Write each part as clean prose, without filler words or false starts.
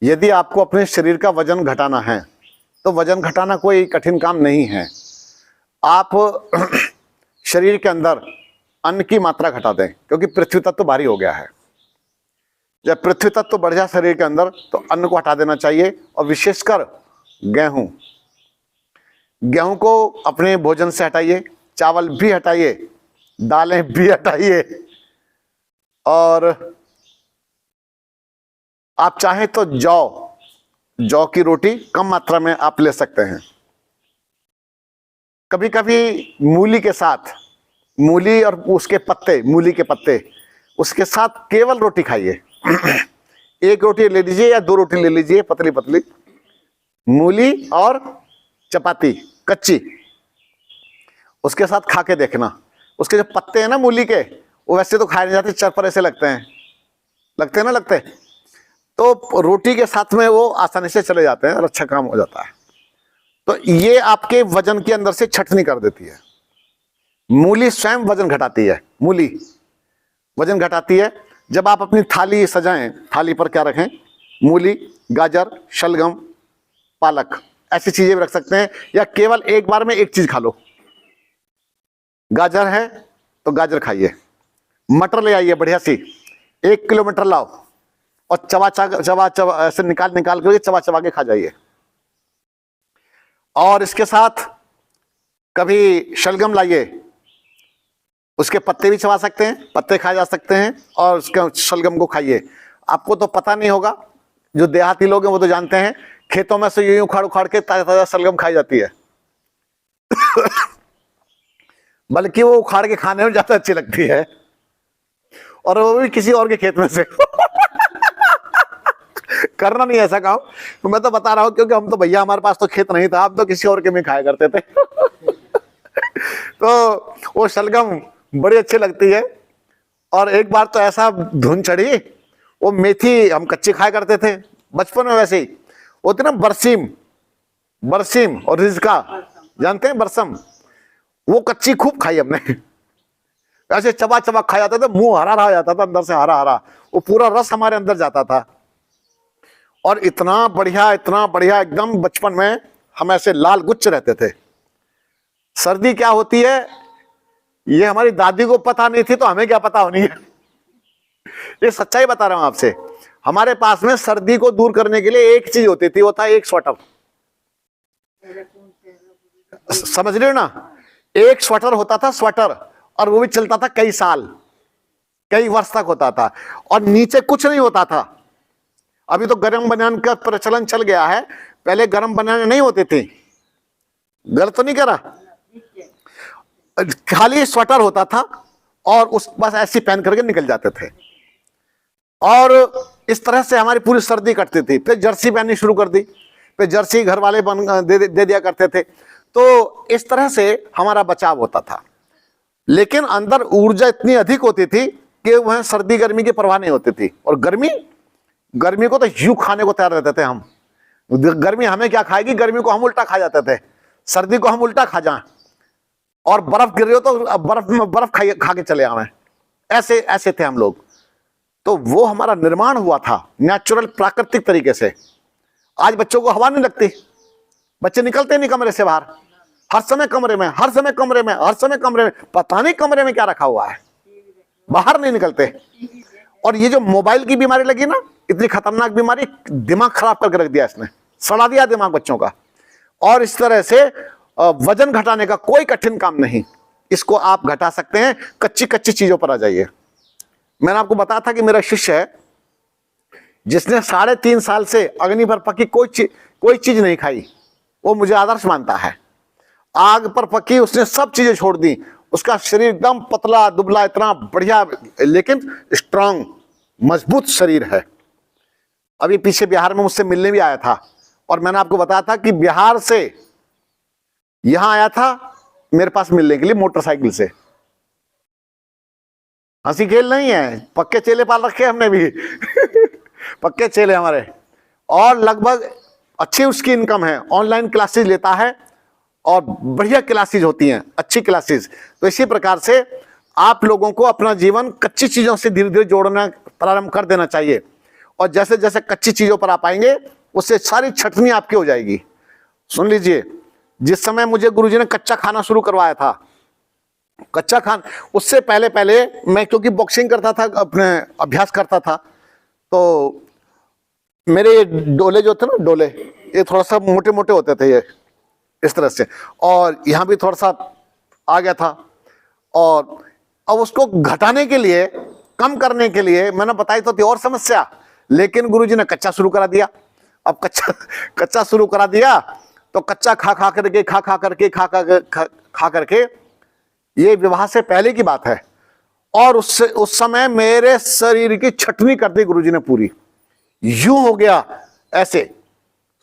यदि आपको अपने शरीर का वजन घटाना है तो वजन घटाना कोई कठिन काम नहीं है। आप शरीर के अंदर अन्न की मात्रा घटा दें, क्योंकि पृथ्वी तत्व भारी हो गया है। जब पृथ्वी तत्व बढ़ जाए शरीर के अंदर तो अन्न को हटा देना चाहिए, और विशेषकर गेहूं। गेहूं को अपने भोजन से हटाइए, चावल भी हटाइए, दालें भी हटाइए, और आप चाहें तो जौ की रोटी कम मात्रा में आप ले सकते हैं। कभी कभी मूली के साथ, मूली और उसके पत्ते, मूली के पत्ते, उसके साथ केवल रोटी खाइए। एक रोटी ले लीजिए या 2 रोटी ले लीजिए, पतली पतली, मूली और चपाती कच्ची, उसके साथ खा के देखना। उसके जो पत्ते हैं ना मूली के, वो वैसे तो खाए नहीं जाते, चरपरे से लगते हैं, लगते ना, लगते, तो रोटी के साथ में वो आसानी से चले जाते हैं और अच्छा काम हो जाता है। तो ये आपके वजन के अंदर से छटनी कर देती है। मूली स्वयं वजन घटाती है, मूली वजन घटाती है। जब आप अपनी थाली सजाएं, थाली पर क्या रखें? मूली, गाजर, शलगम, पालक, ऐसी चीजें भी रख सकते हैं, या केवल एक बार में एक चीज खा लो। गाजर है तो गाजर खाइए, मटर ले आइए बढ़िया सी, 1 किलो मटर लाओ और चबा ऐसे निकाल कर चबा के खा जाइए। और इसके साथ कभी शलगम लाइए, उसके पत्ते भी चबा सकते हैं, पत्ते खाए जा सकते हैं, और उसके शलगम को खाइए। आपको तो पता नहीं होगा, जो देहाती लोग हैं वो तो जानते हैं, खेतों में से यूं उखाड़ उखाड़ के ताजा ताजा शलगम खाई जाती है। बल्कि वो उखाड़ के खाने में ज्यादा अच्छी लगती है, और वो भी किसी और के खेत में से। करना नहीं ऐसा काम, तो मैं तो बता रहा हूं, क्योंकि हम तो भैया, हमारे पास तो खेत नहीं था, हम तो किसी और के में खाया करते थे। तो वो शलगम बड़ी अच्छी लगती है। और एक बार तो ऐसा धुन चढ़ी, वो मेथी हम कच्ची खाया करते थे बचपन में, वैसे ही होती ना बरसीम और रिजका, जानते हैं बरसम, वो कच्ची खूब खाई हमने। ऐसे चबा चबा खाया जाता था, मुंह हरा हो जाता था अंदर से, हरा हरा, वो पूरा रस हमारे अंदर जाता था। और इतना बढ़िया एकदम, बचपन में हम ऐसे लाल गुच्छ रहते थे। सर्दी क्या होती है ये हमारी दादी को पता नहीं थी, तो हमें क्या पता होनी है। ये सच्चाई बता रहा हूं आपसे। हमारे पास में सर्दी को दूर करने के लिए एक चीज होती थी, वो था एक स्वेटर। समझ रहे हो ना? एक स्वेटर होता था, स्वेटर, और वो भी चलता था कई साल, कई वर्ष तक होता था, और नीचे कुछ नहीं होता था। अभी तो गर्म बनियान का प्रचलन चल गया है, पहले गर्म बनियान नहीं होते थे। गलत तो नहीं कह रहा? खाली स्वेटर होता था, और उस बस ऐसी पहन करके निकल जाते थे, और इस तरह से हमारी पूरी सर्दी कटती थी। फिर जर्सी पहननी शुरू कर दी, फिर जर्सी घर वाले दे दिया करते थे। तो इस तरह से हमारा बचाव होता था, लेकिन अंदर ऊर्जा इतनी अधिक होती थी कि वह सर्दी गर्मी की परवाह नहीं होती थी। और गर्मी को तो यूं खाने को तैयार रहते थे हम। गर्मी हमें क्या खाएगी, गर्मी को हम उल्टा खा जाते थे, सर्दी को हम उल्टा खा जाएं, और बर्फ गिर रही हो तो बर्फ खा के चले आवे। ऐसे थे हम लोग। तो वो हमारा निर्माण हुआ था नेचुरल, प्राकृतिक तरीके से। आज बच्चों को हवा नहीं लगती, बच्चे निकलते नहीं कमरे से बाहर, हर समय कमरे में, पता नहीं कमरे में क्या रखा हुआ है, बाहर नहीं निकलते। और ये जो मोबाइल की बीमारी लगी ना, इतनी खतरनाक बीमारी, दिमाग खराब करके रख दिया इसने, सड़ा दिया दिमाग बच्चों का। और इस तरह से वजन घटाने का कोई कठिन काम नहीं, इसको आप घटा सकते हैं। कच्ची चीजों पर आ जाइए। मैंने आपको बताया था कि मेरा शिष्य है जिसने 3.5 साल से अग्नि पर पकी कोई चीज नहीं खाई, वो मुझे आदर्श मानता है। आग पर पकी उसने सब चीजें छोड़ दी, उसका शरीर एकदम पतला दुबला, इतना बढ़िया, लेकिन स्ट्रांग, मजबूत शरीर है। अभी पीछे बिहार में मुझसे मिलने भी आया था, और मैंने आपको बताया था कि बिहार से यहां आया था मेरे पास मिलने के लिए मोटरसाइकिल से। हंसी खेल नहीं है, पक्के चेले पाल रखे हमने भी। पक्के चेले हमारे। और लगभग अच्छी उसकी इनकम है, ऑनलाइन क्लासेस लेता है, और बढ़िया क्लासेस होती हैं, अच्छी क्लासेस। तो इसी प्रकार से आप लोगों को अपना जीवन कच्ची चीजों से धीरे धीरे जोड़ना प्रारंभ कर देना चाहिए। और जैसे जैसे कच्ची चीजों पर आप आएंगे उससे सारी छटनी आपकी हो जाएगी। सुन लीजिए, जिस समय मुझे गुरुजी ने कच्चा खाना शुरू करवाया था, कच्चा खाना, उससे पहले पहले मैं क्योंकि बॉक्सिंग करता था, अपने अभ्यास करता था, तो मेरे ये डोले जो थे ना, डोले ये थोड़ा सा मोटे मोटे होते थे, ये इस तरह से, और यहाँ भी थोड़ा सा आ गया था। और अब उसको घटाने के लिए, कम करने के लिए मैंने बताई तो थी और समस्या, लेकिन गुरुजी ने कच्चा शुरू करा दिया। अब कच्चा शुरू करा दिया तो कच्चा खा करके ये विवाह से पहले की बात है, और उससे उस समय मेरे शरीर की छटनी कर दी गुरुजी ने पूरी, यूं हो गया ऐसे,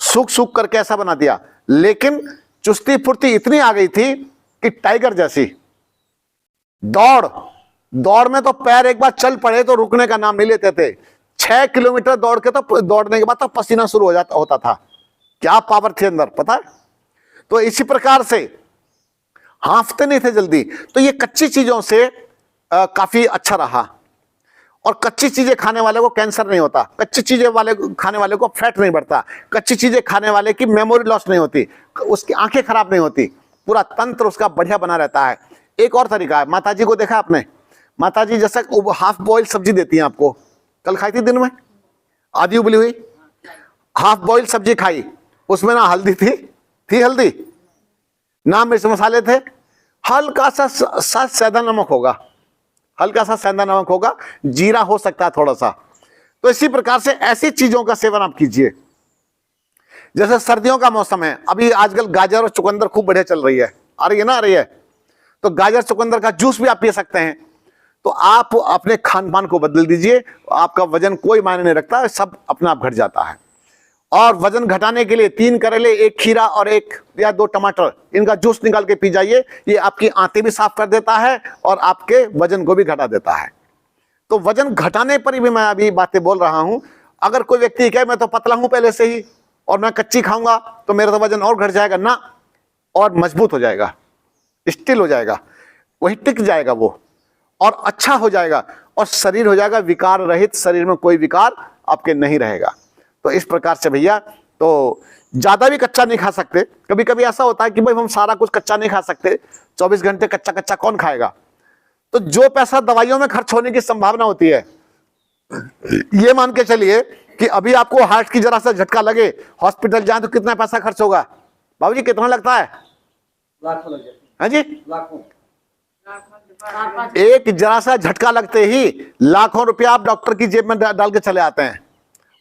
सूख सूख करके ऐसा बना दिया। लेकिन चुस्ती फुर्ती इतनी आ गई थी कि टाइगर जैसी दौड़ में तो पैर एक बार चल पड़े तो रुकने का नाम नहीं लेते थे। 6 किलोमीटर दौड़ के तो दौड़ने के बाद तो पसीना शुरू होता था। क्या पावर थी अंदर, पता है। तो इसी प्रकार से हांफते नहीं थे जल्दी। तो ये कच्ची चीजों से काफी अच्छा रहा। और कच्ची चीजें खाने वाले को कैंसर नहीं होता, कच्ची चीजें खाने वाले को फैट नहीं बढ़ता, कच्ची चीजें खाने वाले की मेमोरी लॉस नहीं होती, उसकी आंखें खराब नहीं होती, पूरा तंत्र उसका बढ़िया बना रहता है। एक और तरीका है, माताजी को देखा आपने, माताजी जैसा हाफ बॉइल सब्जी देती हैं आपको, कल खाई थी दिन में, आधी उबली हुई हाफ बॉइल सब्जी खाई, उसमें ना हल्दी थी हल्दी, ना मिर्च मसाले थे, हल्का सा सैंधा नमक होगा, हल्का सा सैंधा नमक होगा, जीरा हो सकता है थोड़ा सा। तो इसी प्रकार से ऐसी चीजों का सेवन आप कीजिए। जैसे सर्दियों का मौसम है, अभी आजकल गाजर और चुकंदर खूब बढ़िया चल रही है, आ रही है ना, आ रही है, तो गाजर चुकंदर का जूस भी आप पी सकते हैं। तो आप अपने खान पान को बदल दीजिए, आपका वजन कोई मायने नहीं रखता, सब अपने आप घट जाता है। और वजन घटाने के लिए 3 करेले, 1 खीरा और 1 या 2 टमाटर, इनका जूस निकाल के पी जाइए। ये आपकी आंतें भी साफ कर देता है और आपके वजन को भी घटा देता है। तो वजन घटाने पर भी मैं अभी बातें बोल रहा हूं। अगर कोई व्यक्ति कहे मैं तो पतला हूं पहले से ही और मैं कच्ची खाऊंगा तो मेरा तो वजन और घट जाएगा, ना, और मजबूत हो जाएगा, स्टिल हो जाएगा, वही टिक जाएगा वो, और अच्छा हो जाएगा, और शरीर हो जाएगा विकार रहित, शरीर में कोई विकार आपके नहीं रहेगा। तो इस प्रकार से भैया, तो ज्यादा भी कच्चा नहीं खा सकते। कभी कभी ऐसा होता है कि भाई हम सारा कुछ कच्चा नहीं खा सकते, 24 घंटे कच्चा कच्चा कौन खाएगा। तो जो पैसा दवाइयों में खर्च होने की संभावना होती है, ये मान के चलिए कि अभी आपको हार्ट की जरा सा झटका लगे, हॉस्पिटल जाए तो कितना पैसा खर्च होगा बाबूजी, कितना लगता है? लाखों लग जाते हाँ जी, लाखों। एक जरा सा झटका लगते ही लाखों रुपया आप डॉक्टर की जेब में डाल के चले आते हैं।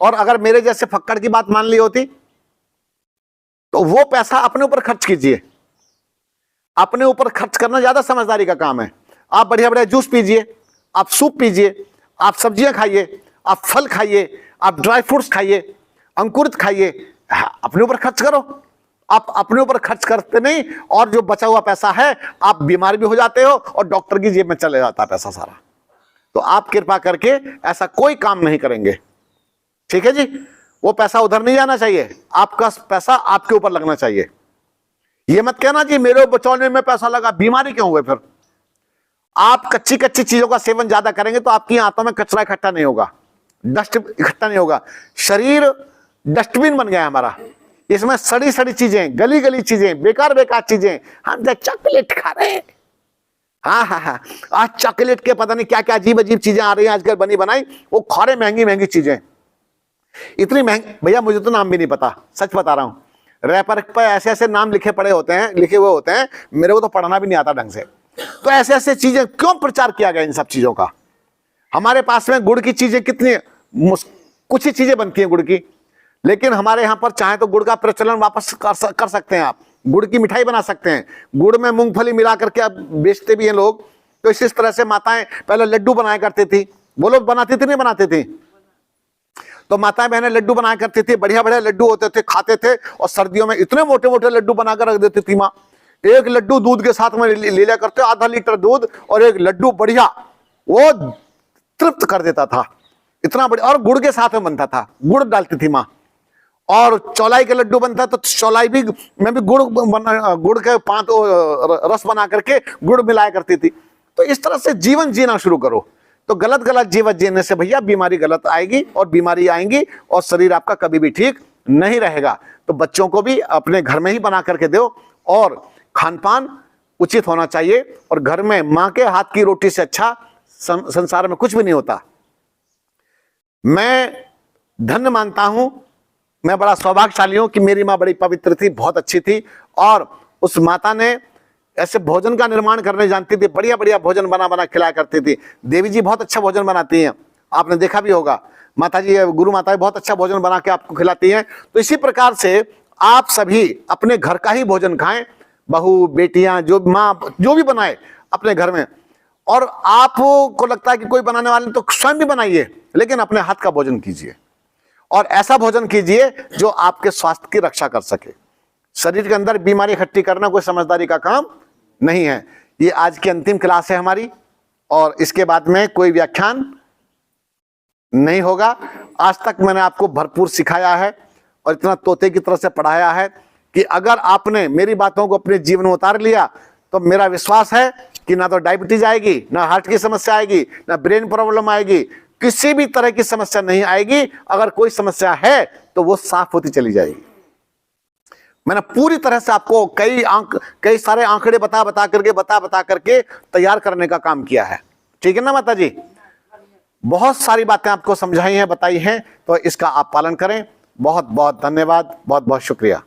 और अगर मेरे जैसे फक्कड़ की बात मान ली होती तो वो पैसा अपने ऊपर खर्च कीजिए। अपने ऊपर खर्च करना ज्यादा समझदारी का काम है। आप बढ़िया बढ़िया जूस पीजिए, आप सूप पीजिए, आप सब्जियां खाइए, आप फल खाइए, आप ड्राई फ्रूट्स खाइए, अंकुरित खाइए, अपने ऊपर खर्च करो। आप अपने ऊपर खर्च करते नहीं, और जो बचा हुआ पैसा है आप बीमार भी हो जाते हो और डॉक्टर की जेब में चले जाता है पैसा सारा। तो आप कृपा करके ऐसा कोई काम नहीं करेंगे, ठीक है जी। वो पैसा उधर नहीं जाना चाहिए, आपका पैसा आपके ऊपर लगना चाहिए। ये मत कहना जी मेरे बचौने में पैसा लगा, बीमारी क्यों हुए फिर। आप कच्ची कच्ची चीजों का सेवन ज्यादा करेंगे तो आपकी आंतों में कचरा इकट्ठा नहीं होगा, डस्ट इकट्ठा नहीं होगा। शरीर डस्टबिन बन गया हमारा, इसमें सड़ी सड़ी चीजें, गली गली चीजें, बेकार बेकार चीजें। हम तो चॉकलेट खा रहे हैं, हाँ, आज चॉकलेट के पता नहीं क्या क्या अजीब अजीब चीजें आ रही हैं आजकल बनी बनाई, वो खारे महंगी महंगी चीजें, इतनी महंगी। भैया मुझे तो नाम भी नहीं पता, सच बता रहा हूं। रैपर पर ऐसे ऐसे नाम लिखे हुए होते हैं, मेरे को तो पढ़ना भी नहीं आता ढंग से। तो ऐसे ऐसे चीजें क्यों प्रचार किया गया इन सब चीजों का। हमारे पास में गुड़ की चीजें कितनी, कुछ ही चीजें बनती हैं गुड़ की, लेकिन हमारे यहाँ पर चाहे तो गुड़ का प्रचलन वापस कर सकते हैं। आप गुड़ की मिठाई बना सकते हैं, गुड़ में मूंगफली मिला करके अब बेचते भी हैं लोग। तो इस तरह से माताएं पहले लड्डू बनाया करती थी, वो लोग बनाती थी नहीं बनाते थे, तो माताएं बहनें लड्डू बनाया करती थी, बढ़िया बढ़िया लड्डू होते थे, खाते थे। और सर्दियों में इतने मोटे मोटे लड्डू बनाकर रख देती थी माँ। एक लड्डू दूध के साथ में ले लिया करते, आधा लीटर दूध और एक लड्डू बढ़िया, वो तृप्त कर देता था, इतना बढ़िया। और गुड़ के साथ में बनता था, गुड़ डालती थी माँ। और चौलाई के लड्डू बनता तो चौलाई भी मैं भी गुड़ के रस बना करके गुड़ मिलाया करती थी। तो इस तरह से जीवन जीना शुरू करो। तो गलत गलत जीवन जीने से भैया बीमारी गलत आएगी और बीमारी आएंगी और शरीर आपका कभी भी ठीक नहीं रहेगा। तो बच्चों को भी अपने घर में ही बना करके दो और खान पान उचित होना चाहिए। और घर में मां के हाथ की रोटी से अच्छा संसार में कुछ भी नहीं होता। मैं धन्य मानता हूं, मैं बड़ा सौभाग्यशाली हूं कि मेरी मां बड़ी पवित्र थी, बहुत अच्छी थी और उस माता ने ऐसे भोजन का निर्माण करने जानती थी, बढ़िया बढ़िया भोजन बना बना खिलाया करती थी। देवी जी बहुत अच्छा भोजन बनाती हैं, आपने देखा भी होगा। माता जी, गुरु माता बहुत अच्छा भोजन बना के आपको खिलाती हैं। तो इसी प्रकार से आप सभी अपने घर का ही भोजन खाएं, बहू बेटियां जो माँ जो भी बनाए अपने घर में। और आपको लगता है कि कोई बनाने वाले तो स्वयं भी बनाइए, लेकिन अपने हाथ का भोजन कीजिए और ऐसा भोजन कीजिए जो आपके स्वास्थ्य की रक्षा कर सके। शरीर के अंदर बीमारी इकट्ठी करना कोई समझदारी का काम नहीं है। ये आज की अंतिम क्लास है हमारी और इसके बाद में कोई व्याख्यान नहीं होगा। आज तक मैंने आपको भरपूर सिखाया है और इतना तोते की तरह से पढ़ाया है कि अगर आपने मेरी बातों को अपने जीवन में उतार लिया तो मेरा विश्वास है कि ना तो डायबिटीज आएगी, ना हार्ट की समस्या आएगी, ना ब्रेन प्रॉब्लम आएगी, किसी भी तरह की समस्या नहीं आएगी। अगर कोई समस्या है तो वो साफ होती चली जाएगी। मैंने पूरी तरह से आपको कई सारे आंकड़े बता बता करके तैयार करने का काम किया है। ठीक है ना माता जी? बहुत सारी बातें आपको समझाई हैं, बताई हैं, तो इसका आप पालन करें। बहुत बहुत धन्यवाद, बहुत बहुत शुक्रिया।